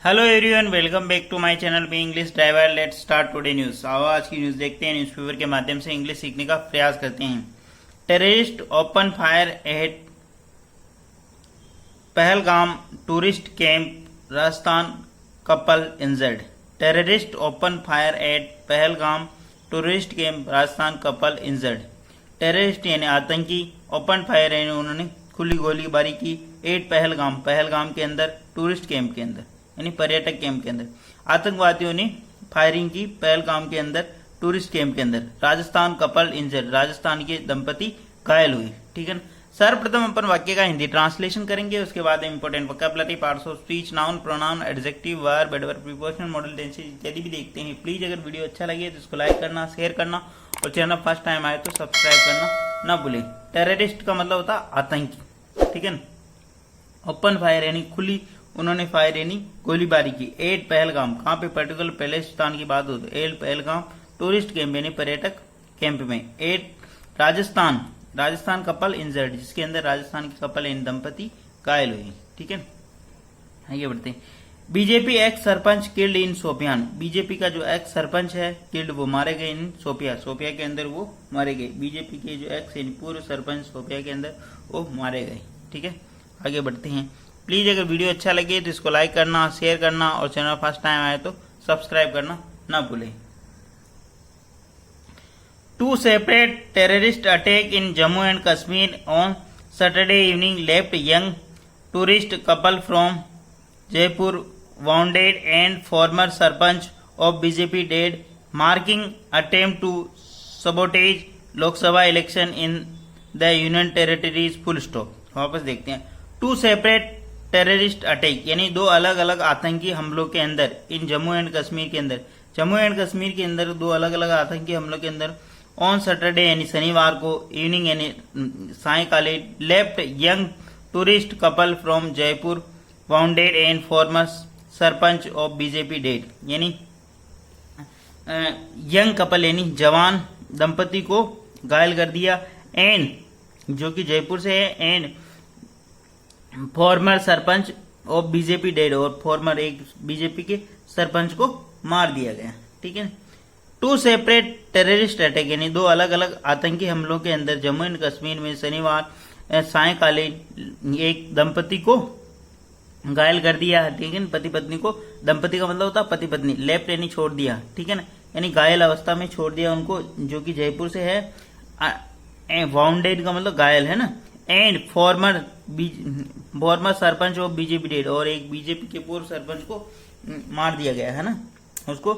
Hello everyone, welcome back to my channel B English driver. Let's start today news. आओ आज की news देखते हैं। न्यूज़पेपर के माध्यम से इंग्लिश सीखने का प्रयास करते हैं। Terrorist open fire eight Pahalgam tourist camp, Rajasthan couple injured. Terrorist open fire eight Pahalgam tourist camp, Rajasthan couple injured. Terrorist यानी आतंकी, ओपन फायर यानी उन्होंने खुली गोलीबारी की, एट पहलगाम के अंदर, टूरिस्ट कैंप के अंदर यानी पर्यटक कैंप के अंदर आतंकवादियों ने फायरिंग की, पहलगाम के अंदर, टूरिस्ट कैंप के अंदर। राजस्थान कपल इंजर्ड, राजस्थान के दंपति घायल हुए। ठीक है ना। सर्वप्रथम अपन वाक्य का हिंदी ट्रांसलेशन करेंगे, उसके बाद important vocabulary, parts of speech, noun, pronoun, adjective, verb, adverb, preposition, model tenses इत्यादि भी देखते हैं। प्लीज अगर वीडियो अच्छा लगे तो इसको लाइक करना, शेयर करना और चैनल फर्स्ट टाइम आए तो सब्सक्राइब करना ना भूले। टेररिस्ट का मतलब होता है आतंकी। ठीक है ना। ओपन फायर यानी खुली उन्होंने फायर यानी गोलीबारी की। एट पहलगाम, कहाँ पे पर्टिकुलर पहले स्थान की बात होती है। एट पहलगाम टूरिस्ट कैंप यानी पर्यटक कैंप में। एट राजस्थान कपल इंजर्ड, जिसके अंदर राजस्थान के कपल यानी दंपति घायल हुए। ठीक है, आगे बढ़ते हैं। BJP x sarpanch killed in Shopian, BJP का जो एक्स सरपंच है किल्ड वो मारे गए इन सोपिया के अंदर वो मारे गए। बीजेपी के जो एक्स यानी पूर्व सरपंच सोपिया के अंदर वो मारे गए। ठीक है, आगे बढ़ते हैं। प्लीज अगर वीडियो अच्छा लगे तो इसको लाइक करना, शेयर करना और चैनल फर्स्ट टाइम आए तो सब्सक्राइब करना ना भूलें। Two separate terrorist attack in Jammu and Kashmir on Saturday evening left young tourist couple from Jaipur wounded and former Sarpanch of BJP dead, marking attempt to sabotage Lok Sabha election in the Union Territories. Full stop. वापस देखते हैं। To separate terrorist attack यानी दो अलग अलग आतंकी हमलों के अंदर इन जम्मू एंड कश्मीर के अंदर, जम्मू एंड कश्मीर के अंदर दो अलग अलग आतंकी हमलों के अंदर ऑन सैटरडे यानी शनिवार को, इवनिंग यानी सायंकालीन, left young tourist couple from Jaipur wounded and former sarpanch of BJP dead, यानी यंग कपल यानी जवान दंपति को घायल कर दिया, एंड जो कि जयपुर से है, and former sarpanch of BJP dead, और फॉर्मर एक बीजेपी के सरपंच को मार दिया गया। ठीक है। टू सेपरेट टेररिस्ट अटैक यानी दो अलग अलग आतंकी हमलों के अंदर जम्मू एंड कश्मीर में शनिवार सायंकालीन एक दंपति को घायल कर दिया। ठीक है, पति पत्नी को, दंपति का मतलब होता है पति पत्नी, लेफ्ट यानी छोड़ दिया। ठीक है ना, यानी घायल अवस्था में छोड़ दिया उनको, जो कि जयपुर से है। वाउंडेड का मतलब घायल है ना। And former sarpanch of BJP dead, और एक बीजेपी के पूर्व सरपंच को मार दिया गया है ना, उसको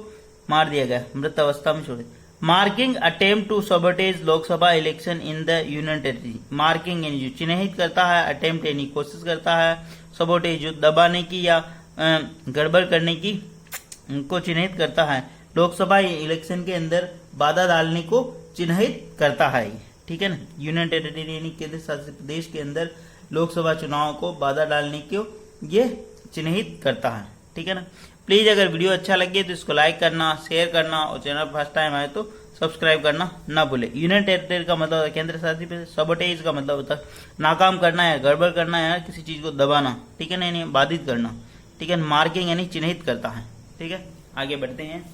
मार दिया गया, मृत अवस्था में छोड़े। Marking attempt to sabotage Lok Sabha election in the union territory, marking यानी जो चिन्हित करता है, अटेम्प्ट यानी कोशिश करता है, सबोटेज जो दबाने की या गड़बड़ करने की को चिन्हित करता है, लोकसभा इलेक्शन के अंदर बाधा डालने को चिन्हित करता है। ठीक है ना। यूनियन टेरिटरी यानी केंद्र शासित प्रदेश के अंदर लोकसभा चुनाव को बाधा डालने को ये चिन्हित करता है। ठीक है ना। प्लीज अगर वीडियो अच्छा लगे तो इसको लाइक करना, शेयर करना और चैनल फर्स्ट टाइम आए तो सब्सक्राइब करना ना भूले। यूनियन टेरिटरी का मतलब होता है केंद्र शासित प्रदेश, सबोटेज का मतलब होता है नाकाम करना है, गड़बड़ करना है, किसी चीज को दबाना। ठीक है ना, यानी बाधित करना। ठीक है। मार्किंग यानी चिन्हित करता है। ठीक है, आगे बढ़ते हैं।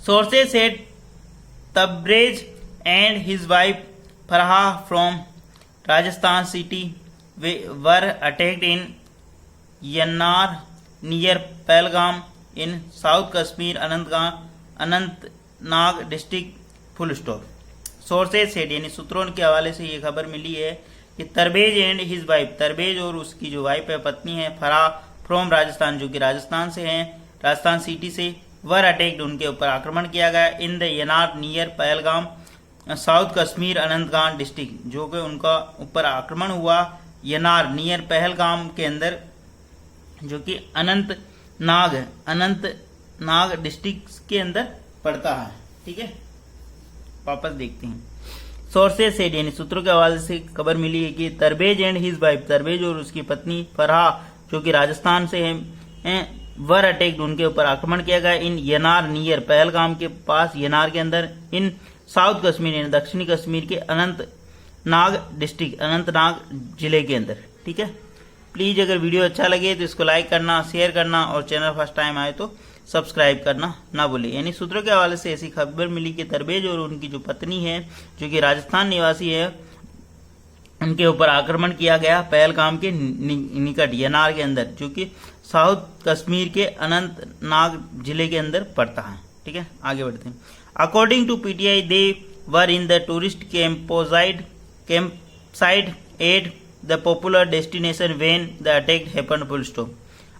Sources said Tabraiz and his wife Farha from Rajasthan city were attacked in Yannar near Pahalgam in South Kashmir, Anantnag district. Full stop. Sources said यानी सूत्रों के हवाले से ये खबर मिली है कि तरबेज एंड हिज वाइफ, तरबेज और उसकी जो वाइफ है, पत्नी है, फराह फ्रॉम राजस्थान, जो कि राजस्थान से है, राजस्थान सिटी से, वर अटैक्ड उनके ऊपर आक्रमण किया गया, in the Yanar near Pahalgam south Kashmir Anantnag district, जो कि उनका ऊपर आक्रमण हुआ यनार नियर पहलगाम के अंदर, जो कि अनंतनाग डिस्ट्रिक्ट के अंदर पड़ता है। ठीक है, वापस देखते हैं। सोर्सेज सेड यानी सूत्रों के हवाले से खबर मिली है कि तरबेज एंड हिज वाइफ, तरबेज और उसकी पत्नी फरहा, जो कि राजस्थान से है, वर अटैक्ड उनके ऊपर आक्रमण किया गया, इन यनार नियर पहलगाम के पास, यनार के अंदर, इन साउथ कश्मीर यानी दक्षिणी कश्मीर के अनंतनाग डिस्ट्रिक्ट, अनंतनाग जिले के अंदर। ठीक है। प्लीज अगर वीडियो अच्छा लगे तो इसको लाइक करना, शेयर करना और चैनल फर्स्ट टाइम आए तो सब्सक्राइब करना ना भूले। यानी सूत्रों के हवाले से ऐसी खबर मिली कि दरवेज और उनकी जो पत्नी है जो कि राजस्थान निवासी है, उनके ऊपर आक्रमण किया गया पहलगाम के निकट यनार के अंदर, जो कि साउथ कश्मीर के अनंतनाग जिले के अंदर पड़ता है। ठीक है, आगे बढ़ते हैं। According to PTI they were in the tourist campsite at the popular destination when the attack happened, full stop.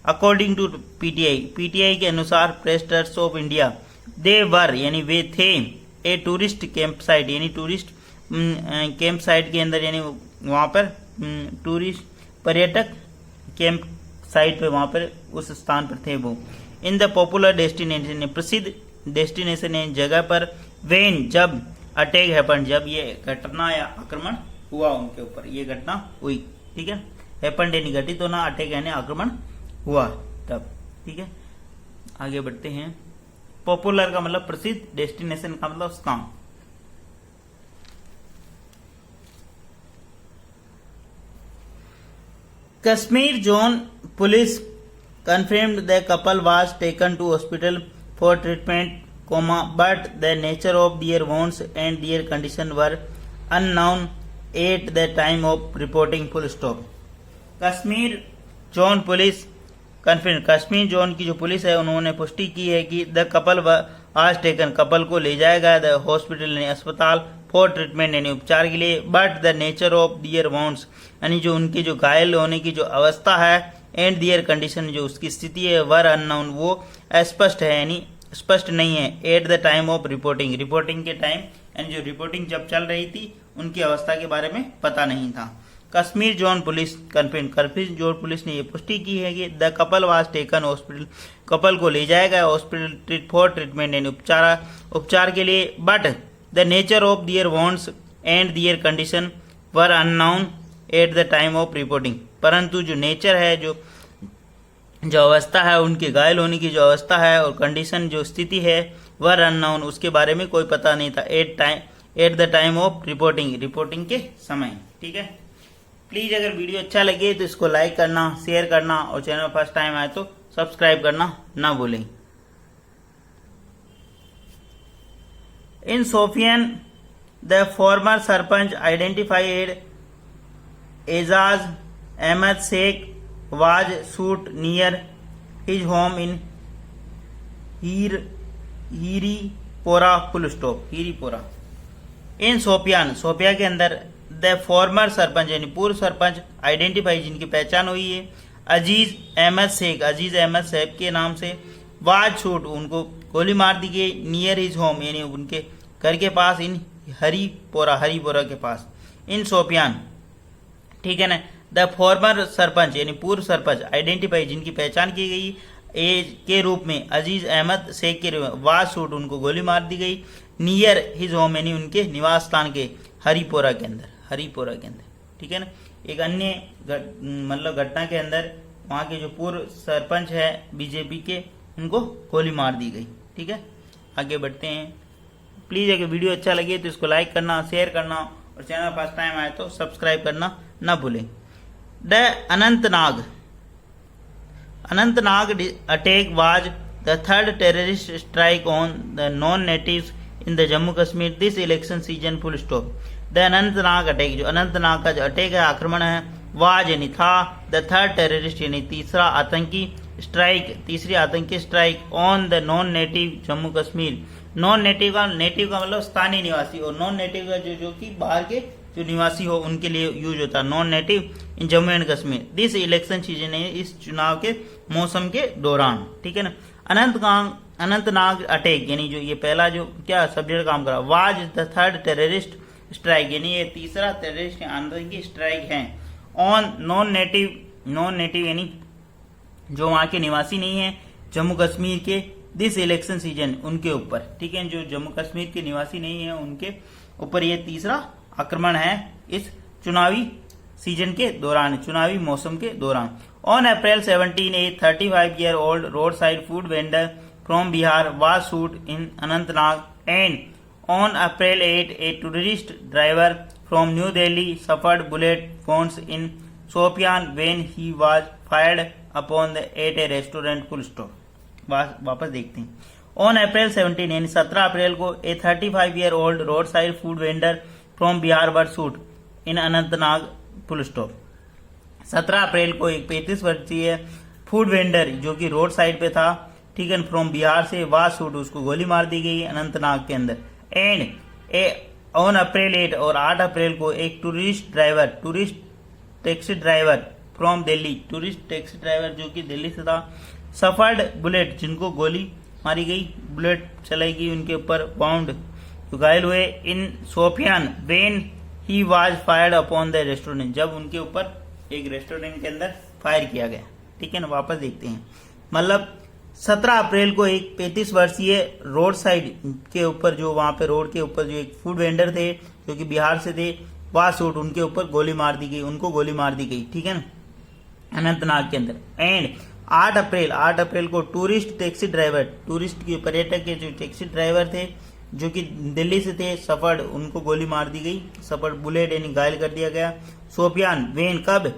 According to PTI के अनुसार प्रेस ट्रस्ट ऑफ इंडिया, दे वर यानी वे थे, ए टूरिस्ट कैंप साइट यानी टूरिस्ट कैंप साइट के अंदर, यानी वहाँ पर टूरिस्ट पर्यटक कैंप साइट पे वहाँ पर उस स्थान पर थे वो। इन द पॉपुलर डेस्टिनेशन प्रसिद्ध डेस्टिनेशन है जगह पर, वेन जब अटैक हैपन जब ये घटना या आक्रमण हुआ उनके ऊपर, ये घटना हुई। ठीक है, हैपन यानी घटित होना, अटैक यानी आक्रमण हुआ तब। ठीक है, आगे बढ़ते हैं। पॉपुलर का मतलब प्रसिद्ध, डेस्टिनेशन का मतलब स्थान। Kashmir zone police confirmed the couple was taken to hospital for treatment, but the nature of their wounds and their condition were unknown at the time of reporting, full stop. Kashmir zone police confirm, Kashmir zone की जो police है उन्होंने पुष्टि की है कि the couple आज taken, couple को ले जाया गया द हॉस्पिटल यानी अस्पताल, फॉर ट्रीटमेंट यानी उपचार के लिए, but the nature of their wants यानी जो उनकी जो घायल होने की जो अवस्था है, एंड दियर कंडीशन जो उसकी स्थिति है, वर अननोन वो अस्पष्ट है यानी स्पष्ट नहीं है, eight the time of reporting, reporting के टाइम यानी जो रिपोर्टिंग जब चल रही थी उनकी अवस्था के बारे में पता नहीं था। Kashmir zone police confirm, Kashmir zone police ने ये पुष्टि की है कि the couple was taken hospital, couple को ले जाया गया हॉस्पिटल फॉर ट्रीटमेंट यानी उपचार के लिए, but the nature of their wants and their condition were unknown at the time of reporting, परंतु जो नेचर है जो अवस्था है उनके घायल होने की जो अवस्था है और कंडीशन जो स्थिति है, वर अननोन उसके बारे में कोई पता नहीं था, eight the time of reporting के समय। ठीक है, प्लीज अगर वीडियो अच्छा लगे तो इसको लाइक करना, शेयर करना और चैनल फर्स्ट टाइम आए तो सब्सक्राइब करना ना भूलें। In Shopian the former sarpanch identified Ejaz Ahmad Sheikh was shot near his home in Hirpora, full stop, Hirpora. In Shopian के अंदर द फॉर्मर सरपंच यानी पूर्व सरपंच आइडेंटिफाई जिनकी पहचान हुई है, अजीज अहमद शेख के नाम से, वाज शूट उनको गोली मार दी गई, नियर हिज होम यानी उनके घर के पास, इन हरीपोरा के पास, इन सोपियान। ठीक है ना, द फॉर्मर सरपंच यानी पूर्व सरपंच आइडेंटिफाई जिनकी पहचान की गई एज के रूप में, अजीज अहमद शेख के रूप में, वाज शूट उनको गोली मार दी गई, नियर हिज होम यानी उनके निवास स्थान के हरीपोरा के अंदर। ठीक है ना, एक अन्य मतलब घटना के अंदर वहां के जो पूर्व सरपंच है बीजेपी के, उनको गोली मार दी गई। ठीक है, आगे बढ़ते हैं। प्लीज अगर वीडियो अच्छा लगे तो इसको लाइक करना, शेयर करना और चैनल फर्स्ट टाइम आए तो सब्सक्राइब करना ना भूलें। The Anantnag attack was the third terrorist strike on the non-natives in the Jammu Kashmir this election season, full stop. The Anantnag attack, जो अनंतनाग का जो अटैक है, आक्रमण है, वाज यानी था, द थर्ड टेररिस्ट यानी तीसरी आतंकी strike on the non native Jammu Kashmir. Non native का मतलब स्थानीय निवासी, और नॉन नेटिव का जो कि बाहर के जो निवासी हो उनके लिए यूज होता है, non native in Jammu and Kashmir this election season है, इस चुनाव के मौसम के दौरान। ठीक है ना, अनंतनाग अटैक यानी जो ये पहला जो क्या सब्जेक्ट काम करा, was the third terrorist strike यानी ये तीसरा टेररिस्ट आतंकी स्ट्राइक है ऑन नॉन नेटिव यानी जो वहां के निवासी नहीं है जम्मू कश्मीर के, दिस इलेक्शन सीजन उनके ऊपर। ठीक है, जो जम्मू कश्मीर के निवासी नहीं है उनके ऊपर ये तीसरा आक्रमण है इस चुनावी सीजन के दौरान, चुनावी मौसम के दौरान। On April 17 a 35-year-old road side food vendor from Bihar was shoot in Anantnag, and on April 8 a tourist driver from New Delhi suffered bullet wounds in Shopian when he was fired upon the at a restaurant full stop. वापस देखते हैं। On April 17 यानी 17 अप्रैल को ए 35 year old road side food vendor from Bihar were shoot in Anantnag full stop. 17 अप्रैल को एक 35 वर्षीय food vendor जो कि रोड साइड पे था, ठीक है, फ्रॉम बिहार से वाज शूट, उसको गोली मार दी गई अनंतनाग के अंदर। एंड ऑन अप्रैल 8 और 8 अप्रैल को एक tourist taxi driver from Delhi, tourist taxi driver जो कि दिल्ली से था, सफर्ड बुलेट, जिनको गोली मारी गई, बुलेट चलाई गई उनके ऊपर, बाउंड, तो घायल हुए in Shopian when he was fired upon the restaurant, जब उनके ऊपर एक रेस्टोरेंट के अंदर फायर किया गया, ठीक है ना। वापस देखते हैं, मतलब 17 अप्रैल को एक 35 वर्षीय रोड साइड के ऊपर, जो वहां पे रोड के ऊपर जो एक फूड वेंडर थे जो कि बिहार से थे, वाज शूट, उनके ऊपर गोली मार दी गई, उनको गोली मार दी गई, ठीक है ना, अनंतनाग के अंदर। एंड 8 अप्रैल को टूरिस्ट टैक्सी ड्राइवर, टूरिस्ट के पर्यटक के जो टैक्सी ड्राइवर थे जो कि दिल्ली से थे, सफर्ड, उनको गोली मार दी गई, सफर्ड बुलेट यानी घायल कर दिया गया। सोफियान वेन, कब,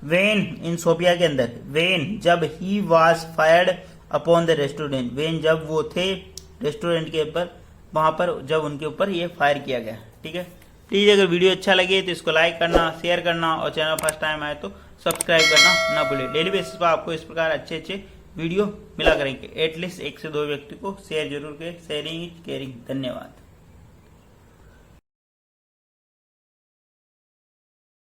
वेन इन सोफिया के अंदर, वेन जब ही was fired upon the restaurant, when जब वो थे रेस्टोरेंट के ऊपर, वहां पर जब उनके ऊपर ये फायर किया गया, ठीक है। प्लीज अगर वीडियो अच्छा लगे तो इसको लाइक करना, शेयर करना और चैनल फर्स्ट टाइम आए तो सब्सक्राइब करना ना भूलिए। डेली बेसिस पर आपको इस प्रकार अच्छे अच्छे वीडियो मिला करेंगे। एटलीस्ट 1 से 2 व्यक्ति को शेयर जरूर करें। Sharing is caring. धन्यवाद।